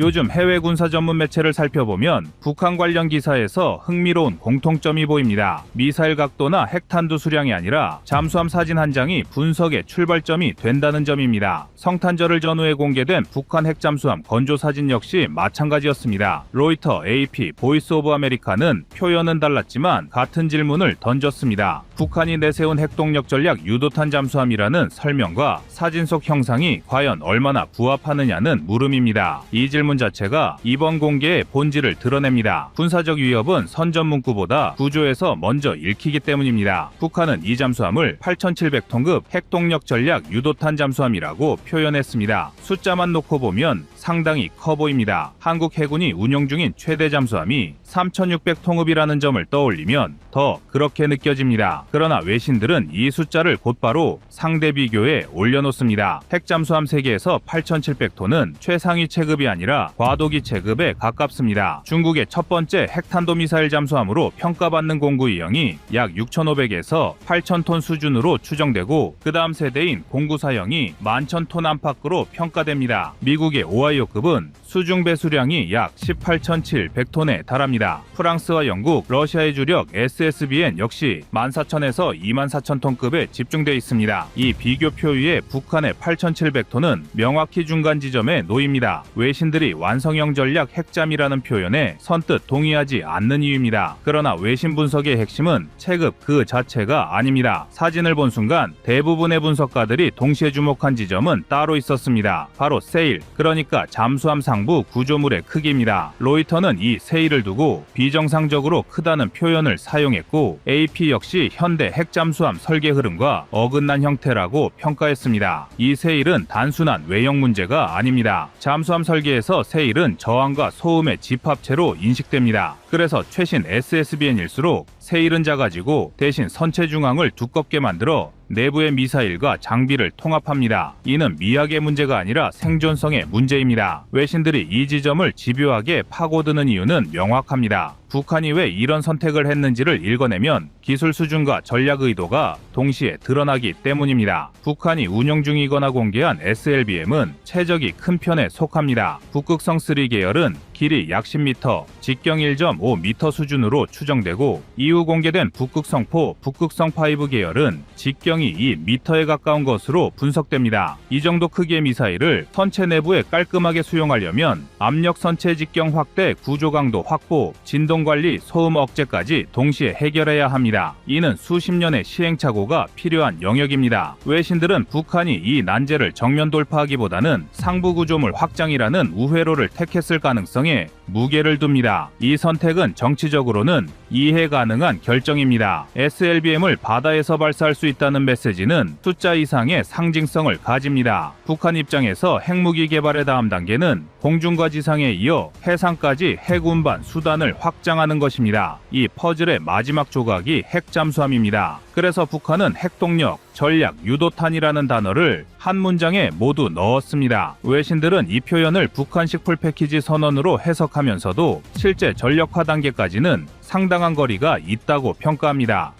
요즘 해외 군사 전문 매체를 살펴보면 북한 관련 기사에서 흥미로운 공통점이 보입니다. 미사일 각도나 핵탄두 수량이 아니라 잠수함 사진 한 장이 분석의 출발점이 된다는 점입니다. 성탄절을 전후에 공개된 북한 핵잠수함 건조 사진 역시 마찬가지였습니다. 로이터, AP, 보이스 오브 아메리카는 표현은 달랐지만 같은 질문을 던졌습니다. 북한이 내세운 핵동력 전략 유도탄 잠수함이라는 설명과 사진 속 형상이 과연 얼마나 부합하느냐는 물음입니다. 이 질문 자체가 이번 공개의 본질을 드러냅니다. 군사적 위협은 선전 문구보다 구조에서 먼저 읽히기 때문입니다. 북한은 이 잠수함을 8700톤급 핵동력 전략 유도탄 잠수함이라고 표현했습니다. 숫자만 놓고 보면 상당히 커 보입니다. 한국 해군이 운영 중인 최대 잠수함이 3600톤급이라는 점을 떠올리면 더 그렇게 느껴집니다. 그러나 외신들은 이 숫자를 곧바로 상대 비교에 올려놓습니다. 핵잠수함 세계에서 8700톤은 최상위 체급이 아니라 과도기 체급에 가깝습니다. 중국의 첫 번째 핵탄도미사일 잠수함으로 평가받는 공구이형이 약 6500에서 8000톤 수준으로 추정되고 그 다음 세대인 공구사형이 11000톤 안팎으로 평가됩니다. 미국의 오하이오급은 수중 배수량이 약 18700톤에 달합니다. 프랑스와 영국, 러시아의 주력 SSBN 역시 14000에서 24000톤급에 집중돼 있습니다. 이 비교 표 위에 북한의 8700톤은 명확히 중간 지점에 놓입니다. 외신들이 완성형 전략 핵잠이라는 표현에 선뜻 동의하지 않는 이유입니다. 그러나 외신 분석의 핵심은 체급 그 자체가 아닙니다. 사진을 본 순간 대부분의 분석가들이 동시에 주목한 지점은 따로 있었습니다. 바로 세일, 그러니까 잠수함 상부 구조물의 크기입니다. 로이터는 이 세일을 두고 비정상적으로 크다는 표현을 사용했고 AP 역시 현대 핵잠수함 설계 흐름과 어긋난 형태라고 평가했습니다. 이 세일은 단순한 외형 문제가 아닙니다. 잠수함 설계에서 세일은 저항과 소음의 집합체로 인식됩니다. 그래서 최신 SSBN일수록 세일은 작아지고 대신 선체 중앙을 두껍게 만들어 내부의 미사일과 장비를 통합합니다. 이는 미학의 문제가 아니라 생존성의 문제입니다. 외신들이 이 지점을 집요하게 파고드는 이유는 명확합니다. 북한이 왜 이런 선택을 했는지를 읽어내면 기술 수준과 전략 의도가 동시에 드러나기 때문입니다. 북한이 운영 중이거나 공개한 SLBM은 최적이 큰 편에 속합니다. 북극성 3 계열은 길이 약 10m, 직경 1.5m 수준으로 추정되고 이후 공개된 북극성 4, 북극성 5 계열은 직경이 2m에 가까운 것으로 분석됩니다. 이 정도 크기의 미사일을 선체 내부에 깔끔하게 수용하려면 압력 선체 직경 확대, 구조 강도 확보, 진동 관리, 소음 억제까지 동시에 해결해야 합니다. 이는 수십 년의 시행착오가 필요한 영역입니다. 외신들은 북한이 이 난제를 정면 돌파하기보다는 상부 구조물 확장이라는 우회로를 택했을 가능성에 무게를 둡니다. 이 선택은 정치적으로는 이해 가능한 결정입니다. SLBM을 바다에서 발사할 수 있다는 메시지는 숫자 이상의 상징성을 가집니다. 북한 입장에서 핵무기 개발의 다음 단계는 공중과 지상에 이어 해상까지 핵 운반 수단을 확장하는 것입니다. 이 퍼즐의 마지막 조각이 핵잠수함입니다. 그래서 북한은 핵동력, 전략, 유도탄이라는 단어를 한 문장에 모두 넣었습니다. 외신들은 이 표현을 북한식 풀패키지 선언으로 해석하면서도 실제 전력화 단계까지는 상당한 거리가 있다고 평가합니다.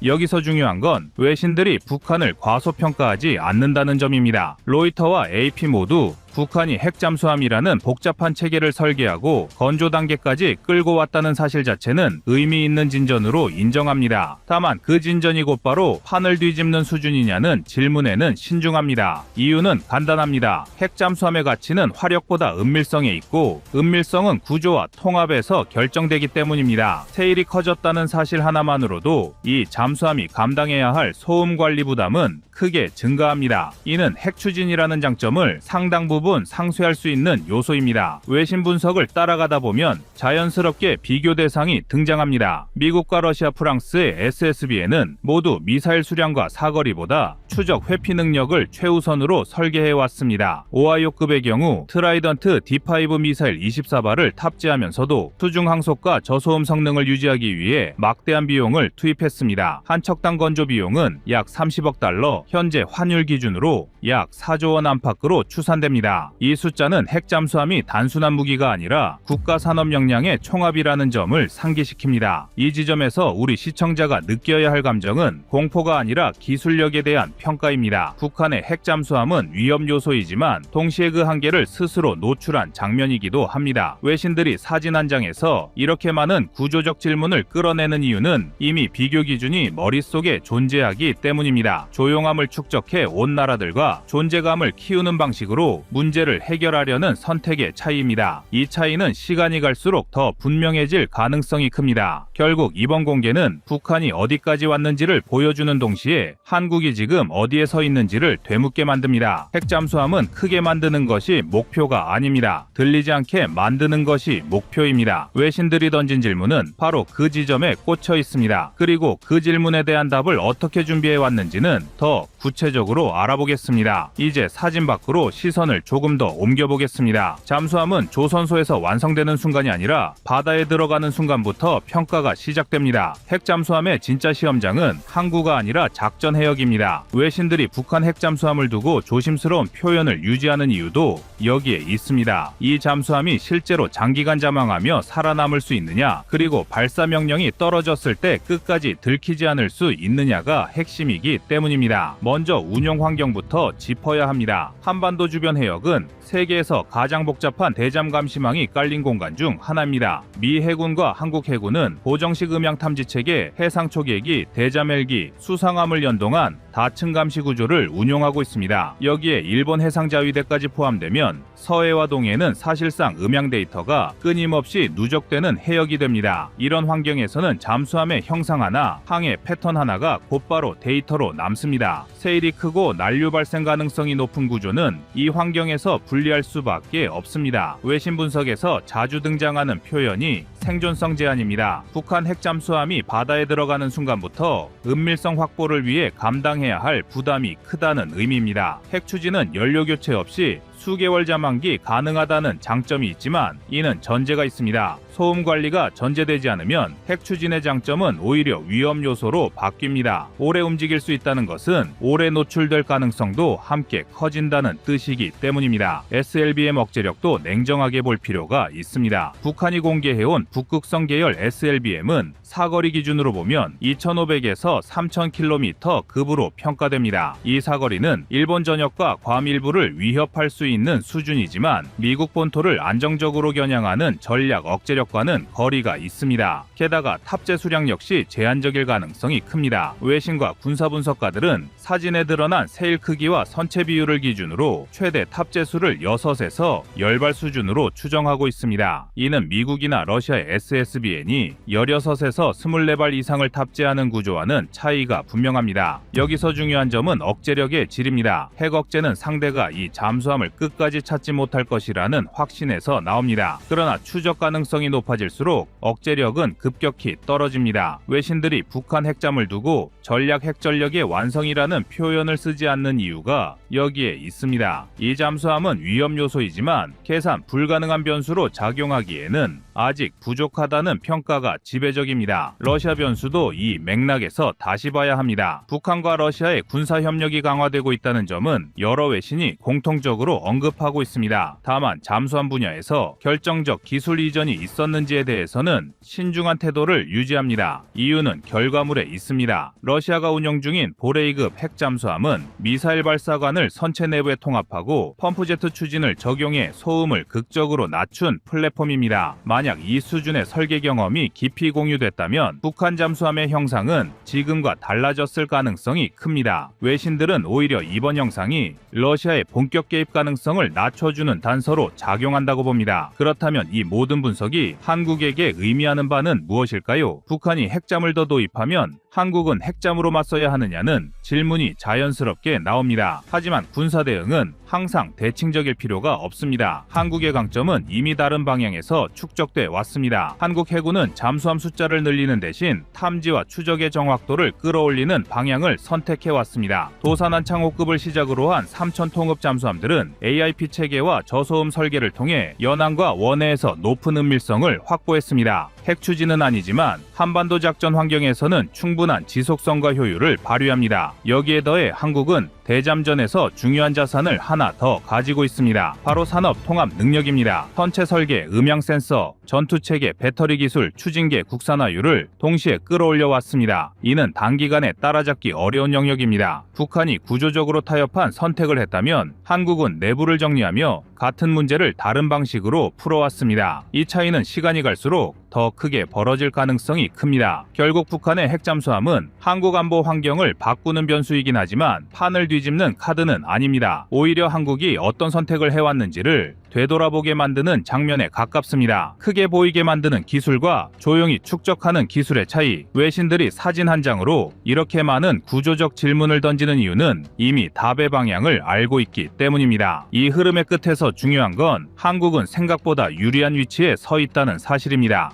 여기서 중요한 건 외신들이 북한을 과소평가하지 않는다는 점입니다. 로이터와 AP 모두 북한이 핵잠수함이라는 복잡한 체계를 설계하고 건조 단계까지 끌고 왔다는 사실 자체는 의미 있는 진전으로 인정합니다. 다만 그 진전이 곧바로 판을 뒤집는 수준이냐는 질문에는 신중합니다. 이유는 간단합니다. 핵잠수함의 가치는 화력보다 은밀성에 있고 은밀성은 구조와 통합에서 결정되기 때문입니다. 세일이 커졌다는 사실 하나만으로도 이 잠수함이 감당해야 할 소음 관리 부담은 크게 증가합니다. 이는 핵추진이라는 장점을 상당 부분 상쇄할 수 있는 요소입니다. 외신 분석을 따라가다 보면 자연스럽게 비교 대상이 등장합니다. 미국과 러시아, 프랑스의 SSBN은 모두 미사일 수량과 사거리보다 추적 회피 능력을 최우선으로 설계해왔습니다. 오하이오급의 경우 트라이던트 D5 미사일 24발을 탑재하면서도 수중 항속과 저소음 성능을 유지하기 위해 막대한 비용을 투입했습니다. 한 척당 건조 비용은 약 30억 달러, 현재 환율 기준으로 약 4조 원 안팎으로 추산됩니다. 이 숫자는 핵 잠수함이 단순한 무기가 아니라 국가 산업 역량의 총합이라는 점을 상기시킵니다. 이 지점에서 우리 시청자가 느껴야 할 감정은 공포가 아니라 기술력에 대한 평가입니다. 북한의 핵 잠수함은 위험 요소이지만 동시에 그 한계를 스스로 노출한 장면이기도 합니다. 외신들이 사진 한 장에서 이렇게 많은 구조적 질문을 끌어내는 이유는 이미 비교 기준이 머릿속에 존재하기 때문입니다. 조용함을 축적해 온 나라들과 존재감을 키우는 방식으로 문제를 해결하려는 선택의 차이입니다. 이 차이는 시간이 갈수록 더 분명해질 가능성이 큽니다. 결국 이번 공개는 북한이 어디까지 왔는지를 보여주는 동시에 한국이 지금 어디에 서 있는지를 되묻게 만듭니다. 핵잠수함은 크게 만드는 것이 목표가 아닙니다. 들리지 않게 만드는 것이 목표입니다. 외신들이 던진 질문은 바로 그 지점에 꽂혀 있습니다. 그리고 그 질문에 대한 답을 어떻게 준비해 왔는지는 더 구체적으로 알아보겠습니다. 이제 사진 밖으로 시선을 조금 더 옮겨보겠습니다. 잠수함은 조선소에서 완성되는 순간이 아니라 바다에 들어가는 순간부터 평가가 시작됩니다. 핵잠수함의 진짜 시험장은 항구가 아니라 작전 해역입니다. 외신들이 북한 핵잠수함을 두고 조심스러운 표현을 유지하는 이유도 여기에 있습니다. 이 잠수함이 실제로 장기간 잠항하며 살아남을 수 있느냐, 그리고 발사 명령이 떨어졌을 때 끝까지 들키지 않을 수 있느냐가 핵심이기 때문입니다. 먼저 운용 환경부터 짚어야 합니다. 한반도 주변 해역은 세계에서 가장 복잡한 대잠 감시망이 깔린 공간 중 하나입니다. 미 해군과 한국 해군은 고정식 음향 탐지 체계, 해상 초계기, 대잠 헬기, 수상함을 연동한 다층 감시 구조를 운용하고 있습니다. 여기에 일본 해상자위대까지 포함되면 서해와 동해는 사실상 음향 데이터가 끊임없이 누적되는 해역이 됩니다. 이런 환경에서는 잠수함의 형상 하나, 항해 패턴 하나가 곧바로 데이터로 남습니다. 세일이 크고 난류 발생 가능성이 높은 구조는 이 환경에서 분리할 수밖에 없습니다. 외신 분석에서 자주 등장하는 표현이 생존성 제한입니다. 북한 핵잠수함이 바다에 들어가는 순간부터 은밀성 확보를 위해 감당해야 할 부담이 크다는 의미입니다. 핵 추진은 연료 교체 없이 수개월 잠항기 가능하다는 장점이 있지만 이는 전제가 있습니다. 소음 관리가 전제되지 않으면 핵 추진의 장점은 오히려 위험 요소로 바뀝니다. 오래 움직일 수 있다는 것은 오래 노출될 가능성도 함께 커진다는 뜻이기 때문입니다. SLBM 억제력도 냉정하게 볼 필요가 있습니다. 북한이 공개해온 북극성 계열 SLBM은 사거리 기준으로 보면 2,500에서 3,000km 급으로 평가됩니다. 이 사거리는 일본 전역과 괌 일부를 위협할 수 있는 수준이지만 미국 본토를 안정적으로 겨냥하는 전략 억제력과는 거리가 있습니다. 게다가 탑재 수량 역시 제한적일 가능성이 큽니다. 외신과 군사 분석가들은 사진에 드러난 세일 크기와 선체 비율을 기준으로 최대 탑재 수를 6에서 10발 수준으로 추정하고 있습니다. 이는 미국이나 러시아의 SSBN이 16에서 24발 이상을 탑재하는 구조와는 차이가 분명합니다. 여기서 중요한 점은 억제력의 질입니다. 핵 억제는 상대가 이 잠수함을 끝까지 찾지 못할 것이라는 확신에서 나옵니다. 그러나 추적 가능성이 높아질수록 억제력은 급격히 떨어집니다. 외신들이 북한 핵잠을 두고 전략 핵전력의 완성이라는 표현을 쓰지 않는 이유가 여기에 있습니다. 이 잠수함은 위험 요소이지만 계산 불가능한 변수로 작용하기에는 아직 부족하다는 평가가 지배적입니다. 러시아 변수도 이 맥락에서 다시 봐야 합니다. 북한과 러시아의 군사 협력이 강화되고 있다는 점은 여러 외신이 공통적으로 언급하고 있습니다. 다만 잠수함 분야에서 결정적 기술 이전이 있었는지에 대해서는 신중한 태도를 유지합니다. 이유는 결과물에 있습니다. 러시아가 운영 중인 보레이급 핵잠수함은 미사일 발사관을 선체 내부에 통합하고 펌프제트 추진을 적용해 소음을 극적으로 낮춘 플랫폼입니다. 만약 이 수준의 설계 경험이 깊이 공유됐다면 북한 잠수함의 형상은 지금과 달라졌을 가능성이 큽니다. 외신들은 오히려 이번 형상이 러시아의 본격 개입 가능성을 낮춰주는 단서로 작용한다고 봅니다. 그렇다면 이 모든 분석이 한국에게 의미하는 바는 무엇일까요? 북한이 핵잠을 더 도입하면 한국은 핵잠으로 맞서야 하느냐는 질문이 자연스럽게 나옵니다. 하지만 군사 대응은 항상 대칭적일 필요가 없습니다. 한국의 강점은 이미 다른 방향에서 축적돼 왔습니다. 한국 해군은 잠수함 숫자를 늘리는 대신 탐지와 추적의 정확도를 끌어올리는 방향을 선택해 왔습니다. 도산한 창호급을 시작으로 한 3천 통급 잠수함들은 AIP 체계와 저소음 설계를 통해 연항과 원해에서 높은 은밀성을 확보했습니다. 핵 추진은 아니지만 한반도 작전 환경에서는 충분한 지속성과 효율을 발휘합니다. 여기에 더해 한국은 대잠전에서 중요한 자산을 하나 더 가지고 있습니다. 바로 산업 통합 능력입니다. 선체 설계, 음향 센서, 전투체계, 배터리 기술, 추진계 국산화율을 동시에 끌어올려 왔습니다. 이는 단기간에 따라잡기 어려운 영역입니다. 북한이 구조적으로 타협한 선택을 했다면 한국은 내부를 정리하며 같은 문제를 다른 방식으로 풀어왔습니다. 이 차이는 시간이 갈수록 더 크게 벌어질 가능성이 큽니다. 결국 북한의 핵잠수함은 한국 안보 환경을 바꾸는 변수이긴 하지만 판을 뒤집는 카드는 아닙니다. 오히려 한국이 어떤 선택을 해왔는지를 되돌아보게 만드는 장면에 가깝습니다. 크게 보이게 만드는 기술과 조용히 축적하는 기술의 차이. 외신들이 사진 한 장으로 이렇게 많은 구조적 질문을 던지는 이유는 이미 답의 방향을 알고 있기 때문입니다. 이 흐름의 끝에서 중요한 건 한국은 생각보다 유리한 위치에 서 있다는 사실입니다.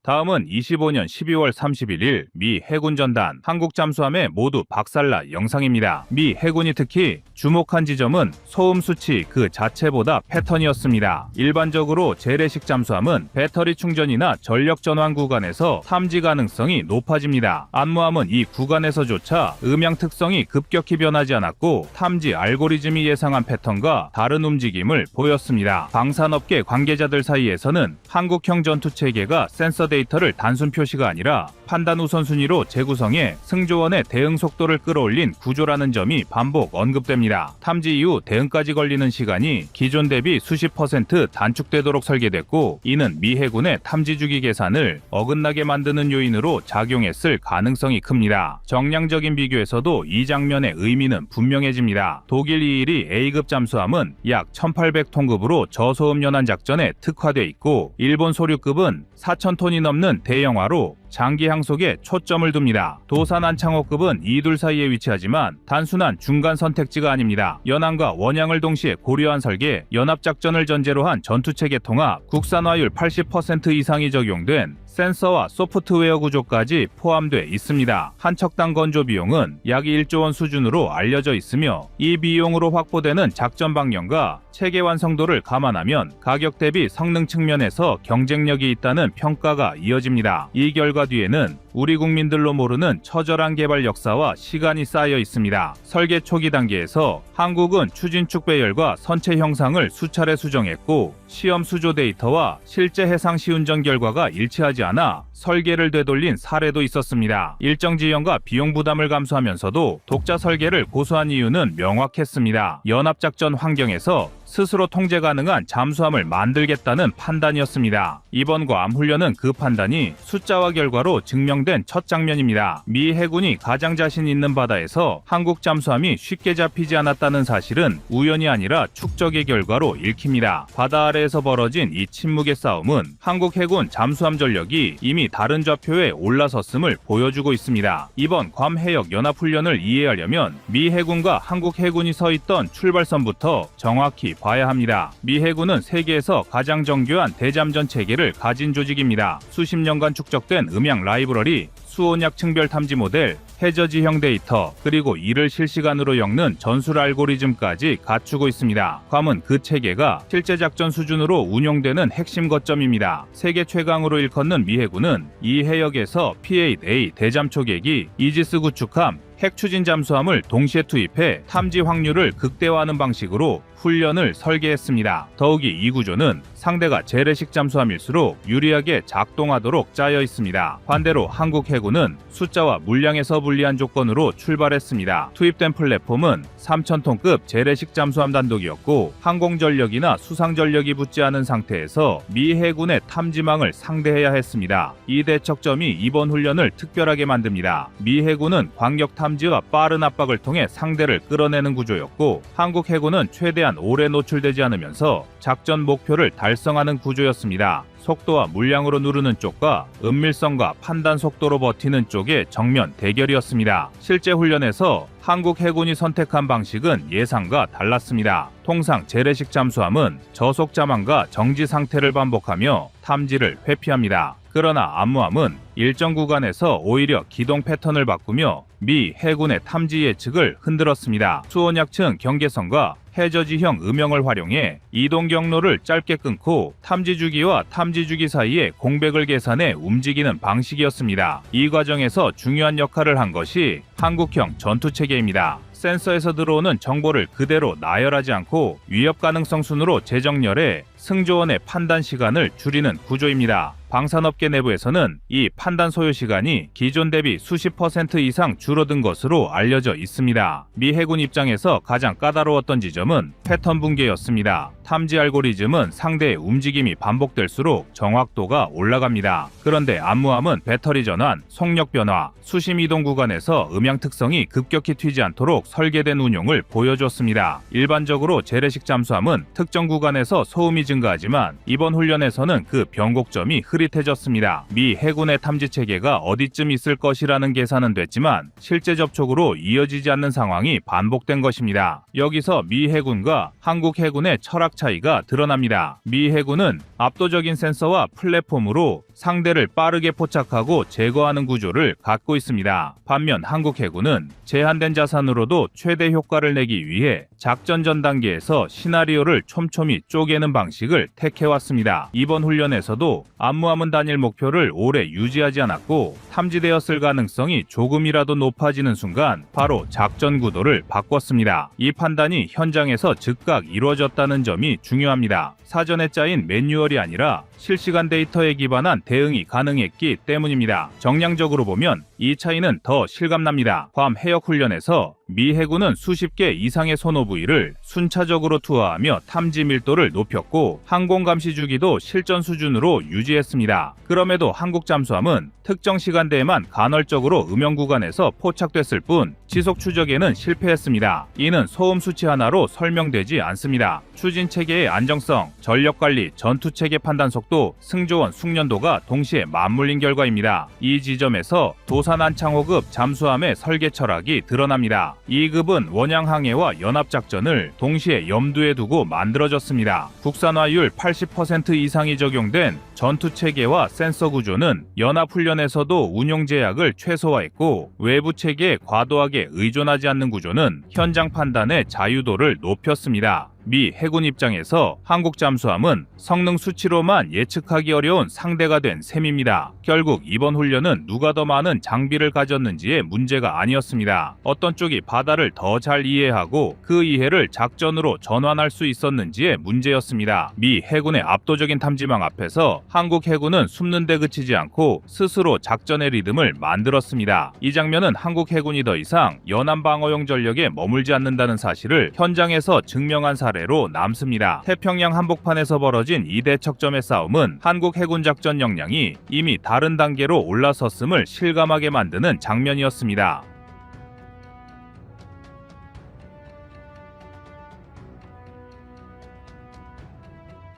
다음은 25년 12월 31일 미 해군 전단 한국 잠수함의 모두 박살나 영상입니다. 미 해군이 특히 주목한 지점은 소음 수치 그 자체보다 패턴이었습니다. 일반적으로 재래식 잠수함은 배터리 충전이나 전력 전환 구간에서 탐지 가능성이 높아집니다. 암무함은 이 구간에서조차 음향 특성이 급격히 변하지 않았고 탐지 알고리즘이 예상한 패턴과 다른 움직임을 보였습니다. 방산업계 관계자들 사이에서는 한국형 전투체계가 센서 데이터를 단순 표시가 아니라 판단 우선순위로 재구성해 승조원의 대응 속도를 끌어올린 구조라는 점이 반복 언급됩니다. 탐지 이후 대응까지 걸리는 시간이 기존 대비 수십 % 단축되도록 설계됐고 이는 미 해군의 탐지 주기 계산을 어긋나게 만드는 요인으로 작용했을 가능성이 큽니다. 정량적인 비교에서도 이 장면의 의미는 분명해집니다. 독일 212 A급 잠수함은 약 1800톤급으로 저소음 연안 작전에 특화돼 있고 일본 소류급은 4000톤이 넘는 대형화로 장기 항속에 초점을 둡니다. 도산 안창호급은 이 둘 사이에 위치하지만 단순한 중간 선택지가 아닙니다. 연안과 원양을 동시에 고려한 설계, 연합작전을 전제로 한 전투체계 통합, 국산화율 80% 이상이 적용된 센서와 소프트웨어 구조까지 포함돼 있습니다. 한 척당 건조 비용은 약 1조 원 수준으로 알려져 있으며 이 비용으로 확보되는 작전 방향과 체계 완성도를 감안하면 가격 대비 성능 측면에서 경쟁력이 있다는 평가가 이어집니다. 이 결과 뒤에는 우리 국민들로 모르는 처절한 개발 역사와 시간이 쌓여 있습니다. 설계 초기 단계에서 한국은 추진축 배열과 선체 형상을 수차례 수정했고 시험 수조 데이터와 실제 해상 시운전 결과가 일치하지 않아 설계를 되돌린 사례도 있었습니다. 일정 지연과 비용 부담을 감수하면서도 독자 설계를 고수한 이유는 명확했습니다. 연합작전 환경에서 스스로 통제 가능한 잠수함을 만들겠다는 판단이었습니다. 이번 괌 훈련은 그 판단이 숫자와 결과로 증명된 첫 장면입니다. 미 해군이 가장 자신 있는 바다에서 한국 잠수함이 쉽게 잡히지 않았다는 사실은 우연이 아니라 축적의 결과로 읽힙니다. 바다 아래에서 벌어진 이 침묵의 싸움은 한국 해군 잠수함 전력이 이미 다른 좌표에 올라섰음을 보여주고 있습니다. 이번 괌 해역 연합훈련을 이해하려면 미 해군과 한국 해군이 서 있던 출발선부터 정확히 봐야 합니다. 미 해군은 세계에서 가장 정교한 대잠전 체계를 가진 조직입니다. 수십 년간 축적된 음향 라이브러리, 수온약 층별 탐지 모델, 해저 지형 데이터, 그리고 이를 실시간으로 엮는 전술 알고리즘까지 갖추고 있습니다. 괌은 그 체계가 실제 작전 수준으로 운용되는 핵심 거점입니다. 세계 최강으로 일컫는 미 해군은 이 해역에서 P-8A 대잠 초계기, 이지스 구축함, 핵추진 잠수함을 동시에 투입해 탐지 확률을 극대화하는 방식으로 훈련을 설계했습니다. 더욱이 이 구조는 상대가 재래식 잠수함일수록 유리하게 작동하도록 짜여 있습니다. 반대로 한국 해군은 숫자와 물량에서 불리한 조건으로 출발했습니다. 투입된 플랫폼은 3000톤급 재래식 잠수함 단독이었고 항공전력이나 수상전력이 붙지 않은 상태에서 미 해군의 탐지망을 상대해야 했습니다. 이 대척점이 이번 훈련을 특별하게 만듭니다. 미 해군은 광역 탐지와 빠른 압박을 통해 상대를 끌어내는 구조였고 한국 해군은 최대한 오래 노출되지 않으면서 작전 목표를 달성하는 구조였습니다. 속도와 물량으로 누르는 쪽과 은밀성과 판단 속도로 버티는 쪽의 정면 대결이었습니다. 실제 훈련에서 한국 해군이 선택한 방식은 예상과 달랐습니다. 통상 재래식 잠수함은 저속 자망과 정지 상태를 반복하며 탐지를 회피합니다. 그러나 암무함은 일정 구간에서 오히려 기동 패턴을 바꾸며 미 해군의 탐지 예측을 흔들었습니다. 수온약층 경계선과 해저지형 음영을 활용해 이동 경로를 짧게 끊고 탐지주기와 탐지주기 사이에 공백을 계산해 움직이는 방식이었습니다. 이 과정에서 중요한 역할을 한 것이 한국형 전투체계입니다. 센서에서 들어오는 정보를 그대로 나열하지 않고 위협 가능성 순으로 재정렬해 승조원의 판단 시간을 줄이는 구조입니다. 방산업계 내부에서는 이 판단 소요 시간이 기존 대비 수십 % 이상 줄어든 것으로 알려져 있습니다. 미 해군 입장에서 가장 까다로웠던 지점은 패턴 붕괴였습니다. 탐지 알고리즘은 상대의 움직임이 반복될수록 정확도가 올라갑니다. 그런데 암무함은 배터리 전환, 속력 변화, 수심 이동 구간에서 음향 특성이 급격히 튀지 않도록 설계된 운용을 보여줬습니다. 일반적으로 재래식 잠수함은 특정 구간에서 소음이 증가하지만 이번 훈련에서는 그 변곡점이 흐릿해졌습니다. 미 해군의 탐지 체계가 어디쯤 있을 것이라는 계산은 됐지만 실제 접촉으로 이어지지 않는 상황이 반복된 것입니다. 여기서 미 해군과 한국 해군의 철학 차이가 드러납니다. 미 해군은 압도적인 센서와 플랫폼으로 상대를 빠르게 포착하고 제거하는 구조를 갖고 있습니다. 반면 한국 해군은 제한된 자산으로도 최대 효과를 내기 위해 작전 전 단계에서 시나리오를 촘촘히 쪼개는 방식을 택해왔습니다. 이번 훈련에서도 암무함은 단일 목표를 오래 유지하지 않았고 탐지되었을 가능성이 조금이라도 높아지는 순간 바로 작전 구도를 바꿨습니다. 이 판단이 현장에서 즉각 이루어졌다는 점이 중요합니다. 사전에 짜인 매뉴얼이 아니라 실시간 데이터에 기반한 대응이 가능했기 때문입니다. 정량적으로 보면 이 차이는 더 실감납니다. 괌 해역 훈련에서 미 해군은 수십 개 이상의 소노부위를 순차적으로 투하하며 탐지 밀도를 높였고 항공 감시 주기도 실전 수준으로 유지했습니다. 그럼에도 한국 잠수함은 특정 시간대에만 간헐적으로 음영 구간에서 포착됐을 뿐 지속 추적에는 실패했습니다. 이는 소음 수치 하나로 설명되지 않습니다. 추진 체계의 안정성, 전력 관리, 전투 체계 판단 속도, 승조원 숙련도가 동시에 맞물린 결과입니다. 이 지점에서 도산 안창호급 잠수함의 설계 철학이 드러납니다. 2급은 원양 항해와 연합 작전을 동시에 염두에 두고 만들어졌습니다. 국산화율 80% 이상이 적용된 전투 체계와 센서 구조는 연합 훈련에서도 운용 제약을 최소화했고 외부 체계에 과도하게 의존하지 않는 구조는 현장 판단의 자유도를 높였습니다. 미 해군 입장에서 한국 잠수함은 성능 수치로만 예측하기 어려운 상대가 된 셈입니다. 결국 이번 훈련은 누가 더 많은 장비를 가졌는지의 문제가 아니었습니다. 어떤 쪽이 바다를 더 잘 이해하고 그 이해를 작전으로 전환할 수 있었는지의 문제였습니다. 미 해군의 압도적인 탐지망 앞에서 한국 해군은 숨는 데 그치지 않고 스스로 작전의 리듬을 만들었습니다. 이 장면은 한국 해군이 더 이상 연안 방어용 전력에 머물지 않는다는 사실을 현장에서 증명한 사례로 남습니다. 태평양 한복판에서 벌어진 이 대척점의 싸움은 한국 해군 작전 역량이 이미 다른 단계로 올라섰음을 실감하게 만드는 장면이었습니다.